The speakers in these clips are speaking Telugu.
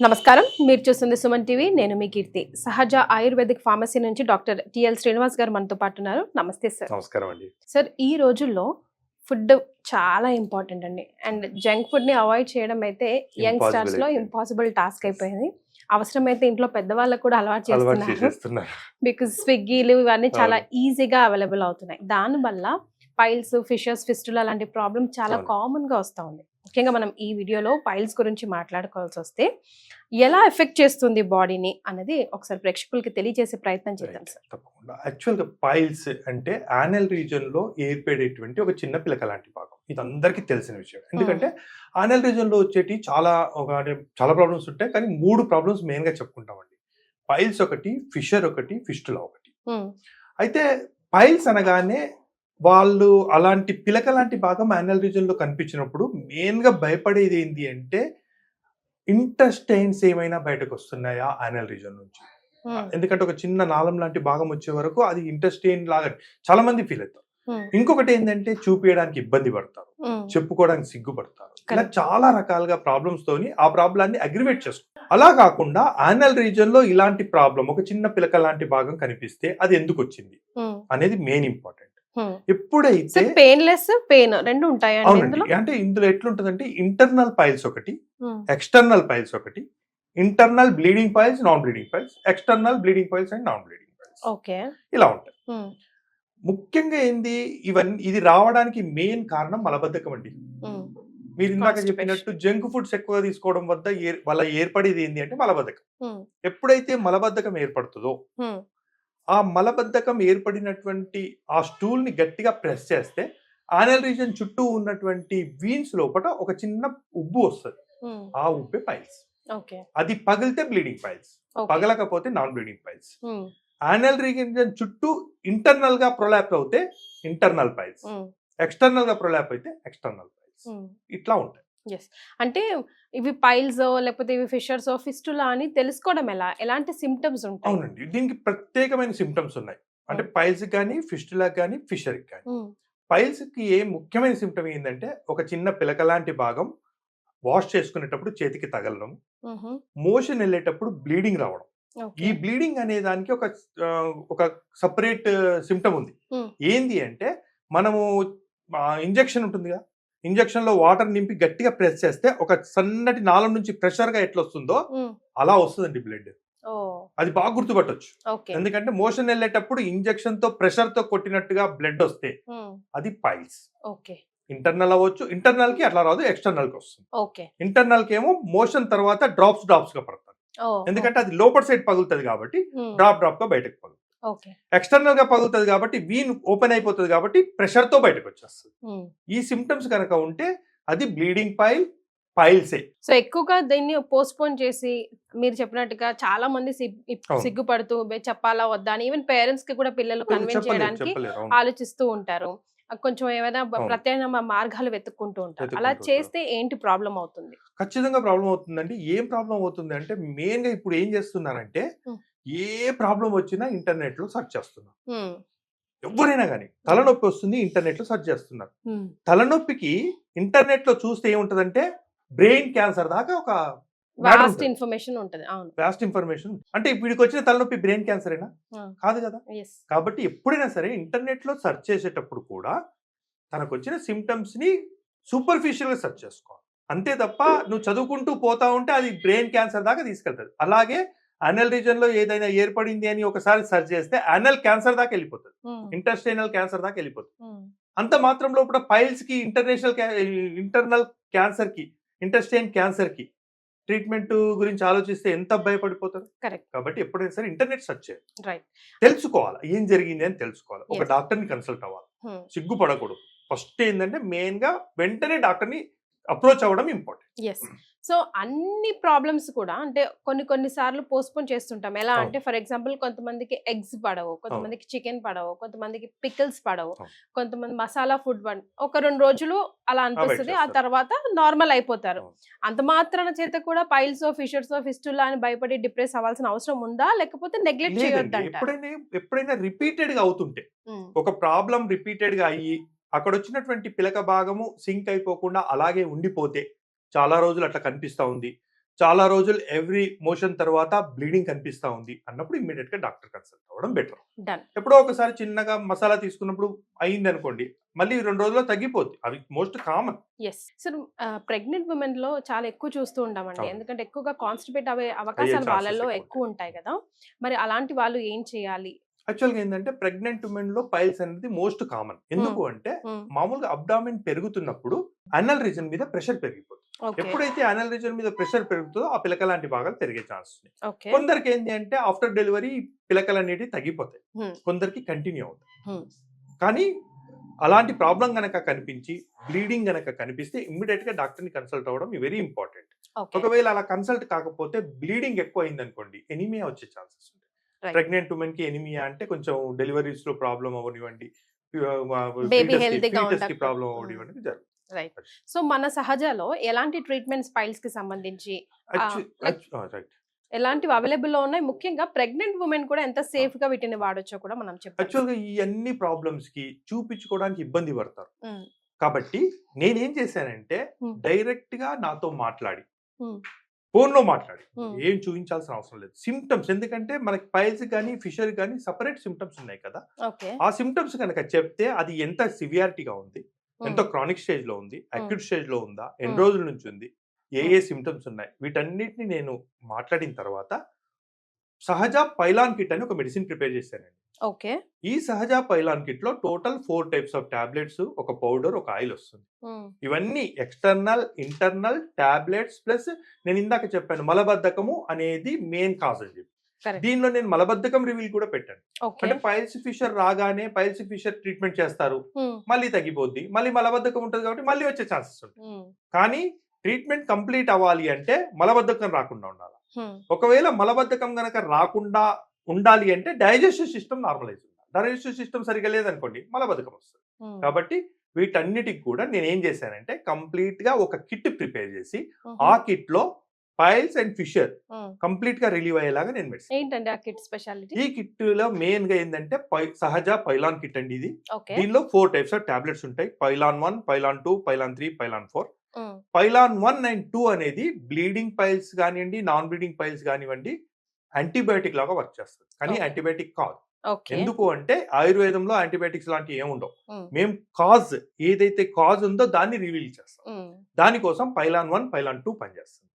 నమస్కారం. మీరు చూస్తుంది సుమన్ టీవీ. నేను మీ కీర్తి. సహజ ఆయుర్వేదిక్ ఫార్మసీ నుంచి డాక్టర్ టిఎల్ శ్రీనివాస్ గారు మనతో పాటు ఉన్నారు. నమస్తే సార్. నమస్కారం అండి. సార్, ఈ రోజుల్లో ఫుడ్ చాలా ఇంపార్టెంట్ అండి. అండ్ జంక్ ఫుడ్ ని అవాయిడ్ చేయడం అయితే యంగ్స్టర్స్ లో ఇంపాసిబుల్ టాస్క్ అయిపోయింది. అవసరమైతే ఇంట్లో పెద్దవాళ్ళకు కూడా అలవాటు చేస్తున్నారు. బికాజ్ స్విగ్గీలు ఇవన్నీ చాలా ఈజీగా అవైలబుల్ అవుతున్నాయి. దానివల్ల పైల్స్, ఫిషర్స్, ఫిస్టులా లాంటి ప్రాబ్లమ్ చాలా కామన్ గా వస్తూ ఉంది. ముఖ్యంగా మనం ఈ వీడియోలో పైల్స్ గురించి మాట్లాడుకోవాల్సి వస్తే ఎలా ఎఫెక్ట్ చేస్తుంది బాడీని అన్నది ఒకసారి ప్రేక్షకులకి తెలియజేసే ప్రయత్నం చేద్దాం సార్. తప్పకుండా. యాక్చువల్గా పైల్స్ అంటే యానల్ రీజన్ లో ఏర్పడేటువంటి ఒక చిన్న పిలక లాంటి భాగం. ఇది అందరికీ తెలిసిన విషయం. ఎందుకంటే యానల్ రీజన్ లో వచ్చేటి చాలా ప్రాబ్లమ్స్ ఉంటాయి. కానీ 3 ప్రాబ్లమ్స్ మెయిన్ గా చెప్పుకుంటామండి. పైల్స్ ఒకటి, ఫిషర్ ఒకటి, ఫిస్టులా ఒకటి. అయితే పైల్స్ అనగానే వాళ్ళు అలాంటి పిలక లాంటి భాగం యానల్ రీజన్ లో కనిపించినప్పుడు మెయిన్ గా భయపడేది ఏంటి అంటే ఇంటెస్టైన్స్ ఏమైనా బయటకు వస్తున్నాయా యానల్ రీజన్ నుంచి. ఎందుకంటే ఒక చిన్న నాళం లాంటి భాగం వచ్చే వరకు అది ఇంటెస్టైన్ లాగా చాలా మంది ఫీల్ అవుతారు. ఇంకొకటి ఏంటంటే చూపించడానికి ఇబ్బంది పడతారు, చెప్పుకోవడానికి సిగ్గుపడతారు. ఇలా చాలా రకాలుగా ప్రాబ్లమ్స్ తోని ఆ ప్రాబ్లాన్ని అగ్రివేట్ చేసుకుంటారు. అలా కాకుండా యానల్ రీజన్ లో ఇలాంటి ప్రాబ్లం ఒక చిన్న పిలక లాంటి భాగం కనిపిస్తే అది ఎందుకు వచ్చింది అనేది మెయిన్ ఇంపార్టెంట్. ఎప్పుడైతే పెయిన్లెస్, పెయిన్ రెండు ఉంటాయి అంటే ఇందులో ఎట్లుంటదంటే ఇంటర్నల్ పైల్స్ ఒకటి, ఎక్స్టర్నల్ పైల్స్ ఒకటి, internal bleeding piles, non bleeding piles, external bleeding piles and non bleeding piles ఇలా ఉంటాయి. ముఖ్యంగా ఏంది ఇది రావడానికి మెయిన్ కారణం మలబద్ధకం అండి. మీరు ఇందాక చెప్పినట్టు జంక్ ఫుడ్స్ ఎక్కువగా తీసుకోవడం వల్ల ఏర్పడేది ఏంటి అంటే మలబద్ధకం. ఎప్పుడైతే మలబద్ధకం ఏర్పడుతుందో ఆ మలబద్ధకం ఏర్పడినటువంటి ఆ స్టూల్ ని గట్టిగా ప్రెస్ చేస్తే యానల్ రీజన్ చుట్టూ ఉన్నటువంటి వీన్స్ లోపల ఒక చిన్న ఉబ్బు వస్తుంది. ఆ ఉబ్బే పైల్స్. అది పగిలితే బ్లీడింగ్ పైల్స్, పగలకపోతే non bleeding piles. Anal region చుట్టూ ఇంటర్నల్ గా ప్రొలాప్ అవుతే ఇంటర్నల్ పైల్స్, ఎక్స్టర్నల్ గా ప్రొలాప్ అయితే ఎక్స్టర్నల్ పైల్స్. ఇట్లా ఉంటాయి. అంటే ఇవి పైల్స్ లేకపోతే ఇవి ఫిషర్స్, ఫిస్టులా అని తెలుసుకోవడం ఎలాంటి సిమ్టమ్స్ ఉంటాయి? అవునండి, దీనికి ప్రత్యేకమైన సిమ్టమ్స్ ఉన్నాయి. అంటే పైల్స్ కానీ, ఫిస్టులా కానీ, ఫిషర్ కానీ. పైల్స్ కి ఏ ముఖ్యమైన సిమ్టమ్ ఏంటంటే ఒక చిన్న పిలక లాంటి భాగం వాష్ చేసుకునేటప్పుడు చేతికి తగలడం, మోషన్ వెళ్ళేటప్పుడు బ్లీడింగ్ రావడం. ఈ బ్లీడింగ్ అనే దానికి ఒక సపరేట్ సిమ్టమ్ ఉంది. ఏంది అంటే మనము ఇంజెక్షన్ ఉంటుందిగా, ఇంజెక్షన్ లో వాటర్ నింపి గట్టిగా ప్రెస్ చేస్తే ఒక సన్నటి నాళం నుంచి ప్రెషర్ గా ఎట్లా వస్తుందో అలా వస్తుందండి బ్లడ్. అది బాగా గుర్తుపట్టొచ్చు. ఎందుకంటే మోషన్ వెళ్ళేటప్పుడు ఇంజెక్షన్ తో ప్రెషర్ తో కొట్టినట్టుగా బ్లడ్ వస్తే అది పైల్స్. ఇంటర్నల్ అవ్వచ్చు, ఇంటర్నల్ కి అట్లా రాదు, ఎక్స్టర్నల్ కి వస్తుంది. ఇంటర్నల్ కి ఏమో మోషన్ తర్వాత డ్రాప్స్ గా పడతారు. ఎందుకంటే అది లోపల సైడ్ పగులుతుంది కాబట్టి డ్రాప్ గా బయటకు పగులుతుంది. ఎక్స్టర్నల్ గా పగులుతుంది కాబట్టి వీన్ ఓపెన్ అయిపోతుంది కాబట్టి ప్రెషర్ తో బయటకు వచ్చేస్తుంది. ఈ సిమ్టమ్స్ కనుక ఉంటే అది బ్లీడింగ్ పైల్సే. సో ఎక్కువగా దీన్ని పోస్ట్పోన్ చేసి మీరు చెప్పినట్టుగా చాలా మంది సిగ్గుపడుతూ చెప్పాలా వద్దా అని ఈవెన్ పేరెంట్స్ కి కూడా పిల్లలు కన్విన్స్ చేయడానికి ఆలోచిస్తూ ఉంటారు. కొంచెం ఏమైనా ప్రత్యామ్నాయ మార్గాలు వెతుక్కుంటూ ఉంటారు. అలా చేస్తే ఏంటి ప్రాబ్లం అవుతుంది? ఖచ్చితంగా ప్రాబ్లం అవుతుందండి. ఏం ప్రాబ్లం అవుతుంది అంటే మెయిన్ గా ఇప్పుడు ఏం చేస్తున్నారంటే ఏ ప్రాబ్లం వచ్చినా ఇంటర్నెట్ లో సెర్చ్ చేస్తున్నారు. ఎవరైనా కానీ తలనొప్పి వస్తుంది, ఇంటర్నెట్ లో సెర్చ్ చేస్తున్నారు. తలనొప్పికి ఇంటర్నెట్ లో చూస్తే ఏముంటదంటే బ్రెయిన్ క్యాన్సర్ దాకా ఒక వాస్ట్ ఇన్ఫర్మేషన్ ఉంటుంది. వాస్ట్ ఇన్ఫర్మేషన్ అంటే వీడికి వచ్చిన తలనొప్పి బ్రెయిన్ క్యాన్సర్ అయినా కాదు కదా. కాబట్టి ఎప్పుడైనా సరే ఇంటర్నెట్ లో సెర్చ్ చేసేటప్పుడు కూడా తనకు వచ్చిన సిమ్టమ్స్ ని సూపర్ఫిషియల్ గా సెర్చ్ చేసుకోవాలి. అంతే తప్ప నువ్వు చదువుకుంటూ పోతా ఉంటే అది బ్రెయిన్ క్యాన్సర్ దాకా తీసుకెళ్తుంది. అలాగే యానల్ రీజన్ లో ఏదైనా ఏర్పడింది అని ఒకసారి సెర్చ్ చేస్తే యానల్ క్యాన్సర్ దాకా వెళ్ళిపోతుంది, ఇంటెస్టైనల్ క్యాన్సర్ దాకా వెళ్ళిపోతుంది. అంత మాత్రం లోపల పైల్స్ కి, ఇంటర్నల్ క్యాన్సర్ కి, ఇంటెస్టైన్ క్యాన్సర్ కి ట్రీట్మెంట్ గురించి ఆలోచిస్తే ఎంత భయపడిపోతారు. కాబట్టి ఎప్పుడైనా సరే ఇంటర్నెట్ సెర్చ్ చేయాలి, తెలుసుకోవాలి ఏం జరిగింది అని తెలుసుకోవాలి. ఒక డాక్టర్ ని కన్సల్ట్ అవ్వాలి, సిగ్గుపడకూడదు. ఫస్ట్ ఏంటంటే మెయిన్ గా వెంటనే డాక్టర్ ని అప్రోచ్ అవ్వడం ఇంపార్టెంట్. సో అన్ని ప్రాబ్లమ్స్ కూడా అంటే కొన్ని సార్లు పోస్ట్పోన్ చేస్తుంటాం. ఎలా అంటే ఫర్ ఎగ్జాంపుల్ కొంతమందికి ఎగ్స్ పడవు, కొంతమందికి చికెన్ పడవు, కొంతమందికి పికిల్స్ పడవు, కొంతమంది మసాలా ఫుడ్ ఒక 2 రోజులు అలా అనిపిస్తుంది, ఆ తర్వాత నార్మల్ అయిపోతారు. అంత మాత్రాన చేత కూడా పైల్స్, ఫిషర్స్, ఫిస్టులా అని భయపడి డిప్రెస్ అవ్వాల్సిన అవసరం ఉందా, లేకపోతే నెగ్లెక్ట్ చేయొద్దంట? ఎప్పుడైనా రిపీటెడ్ గా అవుతుంటే ఒక ప్రాబ్లం రిపీటెడ్ గా అయ్యి అక్కడ వచ్చినటువంటి పిలక భాగము సింక్ అయిపోకుండా అలాగే ఉండిపోతే చాలా రోజులు అట్లా కనిపిస్తా ఉంది, చాలా రోజులు ఎవ్రీ మోషన్ తర్వాత బ్లీడింగ్ కనిపిస్తా ఉంది అన్నప్పుడు ఇమ్మీడియట్ గా డాక్టర్ కన్సల్ట్ అవ్వడం బెటర్. డన్. ఎప్పుడో ఒకసారి చిన్నగా మసాలా తీసుకున్నప్పుడు అయింది అనుకోండి, మళ్ళీ 2 రోజుల్లో తగ్గిపోద్ది. అది most common. Yes sir. Pregnant women లో చాలా ఎక్కువ చూస్తూ ఉంటామండి, అవును. ఎందుకంటే ఎక్కువగా కాన్స్టిపేట్ అయ్యే అవకాశాలు chances వాళ్ళలో ఎక్కువ ఎక్కువ ఉంటాయి కదా. మరి అలాంటి వాళ్ళు ఏం చేయాలి? యాక్చువల్గా ఏంటంటే ప్రెగ్నెంట్ ఉమెన్ లో పైల్స్ అనేది మోస్ట్ కామన్. ఎందుకు అంటే మామూలుగా అబ్డామిన్ పెరుగుతున్నప్పుడు అనల్ రీజన్ మీద ప్రెషర్ పెరిగిపోతుంది. ఓకే ఎప్పుడైతే అనల్ రీజన్ మీద ప్రెషర్ పెరుగుతుందో ఆ పిలక లాంటి భాగాలు పెరిగే ఛాన్సెస్ ఉన్నాయి. ఓకే. కొందరికి ఏంటి అంటే ఆఫ్టర్ డెలివరీ పిలకలు అనేవి తగ్గిపోతాయి, Hmm. కొందరికి కంటిన్యూ అవుతాయి. Hmm. కానీ అలాంటి ప్రాబ్లం గనక కనిపించి బ్లీడింగ్ గనక కనిపిస్తే ఇమ్మీడియట్ గా డాక్టర్ ని కన్సల్ట్ అవ్వడం వెరీ ఇంపార్టెంట్. ఓకే. ఒకవేళ అలా కన్సల్ట్ కాకపోతే బ్లీడింగ్ ఎక్కువ అయింది అనుకోండి, ఎనీమియా వచ్చే ఛాన్సెస్ ఉంటాయి. Right. ప్రెగ్నెంట్ ఉమెన్ కి ఎనీమియా అంటే కొంచెం డెలివరీస్ లో ప్రాబ్లం అవ్వనివ్వండి, Baby healthy గా ఫీటస్ కి ఉండక- ప్రాబ్లం అవ్వనివ్వండి జరుగుతుంది. రైట్. సో మన సహజలో ఎలాంటి ట్రీట్మెంట్స్ పైల్స్ కి సంబంధించి రైట్. ఎలాంటివి అవైలబుల్ లో ఉన్నాయి, ముఖ్యంగా ప్రెగ్నెంట్ ఉమెన్ కూడా ఎంత సేఫ్ గా వీటిని వాడొచ్చో కూడా మనం చెప్పాలి. యాక్చువల్గా ఈ అన్ని ప్రాబ్లమ్స్ కి చూపించుకోవడానికి ఇబ్బంది పడతారు. కాబట్టి నేనేం చేశానంటే Hmm. డైరెక్ట్ గా నాతో మాట్లాడి Hmm. ఫోన్ లో మాట్లాడి Hmm. ఏం చూపించాల్సిన అవసరం లేదు. సిమ్టమ్స్, ఎందుకంటే మనకి పైల్స్ కానీ ఫిషర్ కానీ సపరేట్ సిమ్టమ్స్ ఉన్నాయి కదా, ఓకే. ఆ సిమ్టమ్స్ కనుక చెప్తే అది ఎంత సివియారిటీగా ఉంది, ఎంత క్రానిక్ స్టేజ్ లో ఉంది, అక్యూట్ స్టేజ్ లో ఉందా, ఎన్ని రోజుల నుంచి ఉంది, ఏ సిమ్టమ్స్ ఉన్నాయి, వీటన్నిటిని నేను మాట్లాడిన తర్వాత సహజ పైలాన్ కిట్ అని ఒక మెడిసిన్ ప్రిపేర్ చేశానండి. ఓకే. ఈ సహజ పైలాన్ కిట్ లో టోటల్ 4 టైప్స్ ఆఫ్ టాబ్లెట్స్, ఒక పౌడర్, ఒక ఆయిల్ వస్తుంది. ఇవన్నీ ఎక్స్టర్నల్, ఇంటర్నల్ టాబ్లెట్స్ ప్లస్ నేను ఇందాక చెప్పాను మలబద్ధకము అనేది మెయిన్ కాజ్ అని చెప్పి, Correct. దీనిలో నేను మలబద్ధకం రివీల్ కూడా పెట్టాను. ఓకే. అంటే పైల్స్ ఫిషర్ రాగానే పైల్స్ ఫిషర్ ట్రీట్మెంట్ చేస్తారు, మళ్ళీ తగ్గిపోద్ది, మళ్ళీ మలబద్ధకం ఉంటుంది కాబట్టి మళ్ళీ వచ్చే ఛాన్సెస్ ఉంటాయి. కానీ ట్రీట్మెంట్ కంప్లీట్ అవ్వాలి అంటే మలబద్ధకం రాకుండా ఉండాలి. ఒకవేళ మలబద్ధకం గనక రాకుండా ఉండాలి అంటే డైజెస్టివ్ సిస్టమ్ నార్మలైజ్ ఉండాలి. డైజెస్టివ్ సిస్టమ్ సరిగా లేదనుకోండి మలబద్ధకం వస్తుంది. కాబట్టి వీటన్నిటికి కూడా నేను ఏం చేశానంటే కంప్లీట్ గా ఒక కిట్ ప్రిపేర్ చేసి ఆ కిట్ లో పైల్స్ అండ్ ఫిషర్ కంప్లీట్ గా రిలీవ్ అయ్యేలాగా నేను మెడిసిన్. ఏంటండి ఆ కిట్ స్పెషాలిటీ? ఈ కిట్ లో మెయిన్ గా ఏంటంటే సహజ పైలాన్ కిట్ అండి ఇది. ఓకే. దీనిలో 4 టైప్స్ ఆఫ్ టాబ్లెట్స్ ఉంటాయి. Pylon 1, pylon 2, pylon 3, pylon 4. Pylon 1 and 2 అనేది బ్లీడింగ్ పైల్స్ కానివ్వండి, నాన్ బ్లీడింగ్ పైల్స్ కానివ్వండి యాంటీబయాటిక్ లాగా వర్క్ చేస్తుంది, కానీ Okay. యాంటీబయాటిక్ కాదు. ఓకే. ఎందుకు అంటే ఆయుర్వేదంలో యాంటీబయాటిక్స్ లాంటివి ఏమి ఉండవు. Mm. మేము కాజ్ ఏదైతే కాజ్ ఉందో దాన్ని రివీల్ చేస్తాం. దానికోసం పైలాన్ 1, పైలాన్ 2 పనిచేస్తుంది.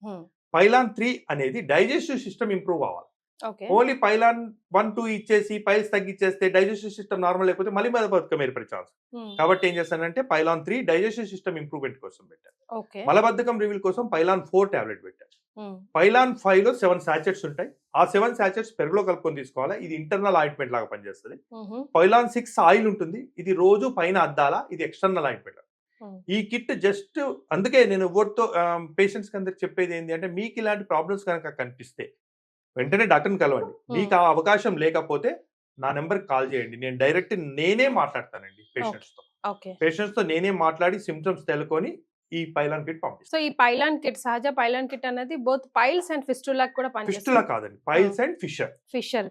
పైలాన్ 3 అనేది డైజెస్టివ్ సిస్టమ్ ఇంప్రూవ్ అవ్వాలి. ఓకే. ఓన్లీ పైలాన్ 1, 2 ఇచ్చేసి పైల్స్ తగ్గించేస్తే డైజెస్టివ్ సిస్టమ్ నార్మల్ అయిపోతే మళ్ళీ మలబద్ధకం ఏర్పడే ఛాన్స్. కాబట్టి ఏం చేస్తానంటే పైలాన్ 3 డైజెస్టివ్ సిస్టమ్ ఇంప్రూవ్మెంట్ కోసం పెట్టాను. ఓకే. మలబద్ధకం రివీల్ కోసం పైలాన్ 4 టాబ్లెట్ పెట్టాను. పైలాన్ 5 లో 7 సాచెట్స్ ఉంటాయి. ఆ 7 సాచెట్స్ పెరుగులో కలుపుకొని తీసుకోవాలా, ఇది ఇంటర్నల్ ఆయింట్మెంట్ లాగా పనిచేస్తుంది. పైలాన్ 6 ఆయిల్ ఉంటుంది, ఇది రోజు పైన అద్దాలా, ఇది ఎక్స్టర్నల్ ఆయింట్మెంట్. ఈ కిట్ జస్ట్ అందుకే నేను ఎవరితో పేషెంట్స్ కి అందరికి చెప్పేది ఏంటి అంటే మీకు ఇలాంటి ప్రాబ్లమ్స్ కనుక కనిపిస్తే వెంటనే డాక్టర్ని కలవండి. మీకు ఆ అవకాశం లేకపోతే నా నెంబర్కి కాల్ చేయండి, నేను డైరెక్ట్ నేనే మాట్లాడతానండి పేషెంట్స్ తో. ఓకే. పేషెంట్స్ తో నేనే మాట్లాడి సిమ్టమ్స్ తెలుకొని ఈ పైలాన్ కిట్ పంపిస్తాను. సో ఈ పైలాన్ కిట్, సహజ పైలాన్ కిట్ అనేది బోత్ పైల్స్ అండ్ ఫిస్టులా కూడా ఫిస్టులా పనిచేస్తుంది. కాదండి, పైల్స్ అండ్ ఫిషర్.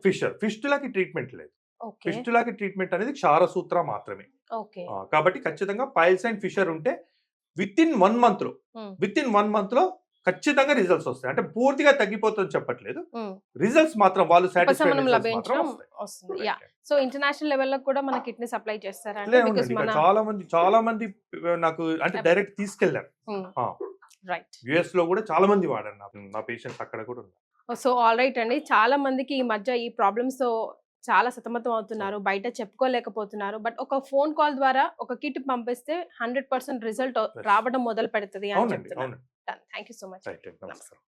ఫిషర్. ఫిస్టులాకి ట్రీట్మెంట్ లేదు. ఓకే. ఫిస్టులాకి ట్రీట్మెంట్ అనేది క్షారసూత్ర మాత్రమే. ఓకే. కాబట్టి ఖచ్చితంగా పైల్స్ అండ్ ఫిషర్ ఉంటే విత్ ఇన్ 1 మంత్ లో ఖచ్చితంగా రిజల్ట్స్ వస్తాయి. అంటే పూర్తిగా తగ్గిపోతుందని చెప్పట్లేదు, రిజల్ట్స్ మాత్రం వాళ్ళు ఉపశమనం సాటిస్ఫై లభించడం వస్తుంది. యా. సో ఇంటర్నేషనల్ లెవెల్లో కూడా మన కిట్ ని సప్లై చేస్తారా? లేదండి, చాలా మంది నాకు అంటే డైరెక్ట్ తీసుకెళ్లారు. రైట్. యుఎస్ లో కూడా చాలా మంది వాడారు, నా పేషెంట్స్ అక్కడ కూడా ఉన్నారు. సో ఆల్ రైట్ అండి, చాలా మందికి ఈ మధ్య ఈ ప్రాబ్లమ్స్ తో చాలా సతమతం అవుతున్నారు, బయట చెప్పుకోలేకపోతున్నారు. బట్ ఒక ఫోన్ కాల్ ద్వారా ఒక కిట్ పంపిస్తే 100% రిజల్ట్ రావడం మొదలు పెడుతుంది అని చెప్తున్నారు. Thank you so much. నమస్కారం.